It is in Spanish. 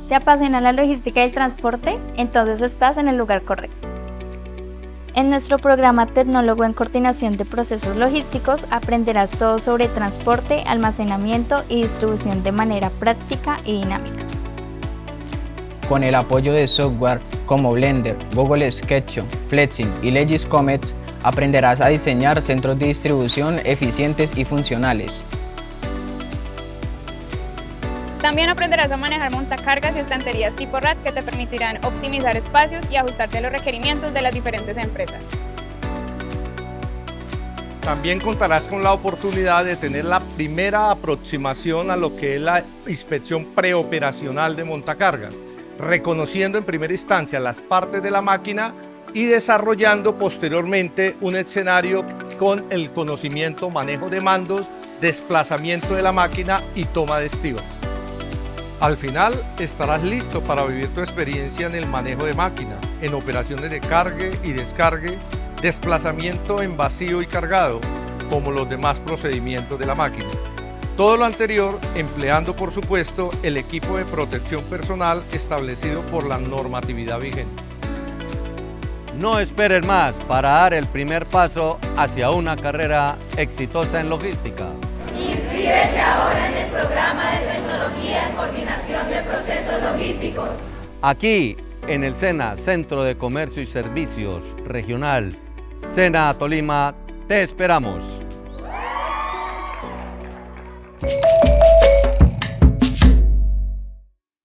¿Te apasiona la logística y el transporte? Entonces estás en el lugar correcto. En nuestro programa Tecnólogo en Coordinación de Procesos Logísticos aprenderás todo sobre transporte, almacenamiento y distribución de manera práctica y dinámica. Con el apoyo de software como Blender, Google SketchUp, Flexing y Legis Comets, aprenderás a diseñar centros de distribución eficientes y funcionales. También aprenderás a manejar montacargas y estanterías tipo RAT que te permitirán optimizar espacios y ajustarte a los requerimientos de las diferentes empresas. También contarás con la oportunidad de tener la primera aproximación a lo que es la inspección preoperacional de montacargas, reconociendo en primera instancia las partes de la máquina y desarrollando posteriormente un escenario con el conocimiento, manejo de mandos, desplazamiento de la máquina y toma de estivas. Al final estarás listo para vivir tu experiencia en el manejo de máquina, en operaciones de cargue y descargue, desplazamiento en vacío y cargado, como los demás procedimientos de la máquina. Todo lo anterior empleando, por supuesto, el equipo de protección personal establecido por la normatividad vigente. No esperes más para dar el primer paso hacia una carrera exitosa en logística. Inscríbete ahora en el programa de Tecnología en Coordinación de Procesos Logísticos. Aquí, en el SENA, Centro de Comercio y Servicios Regional, SENA Tolima, te esperamos.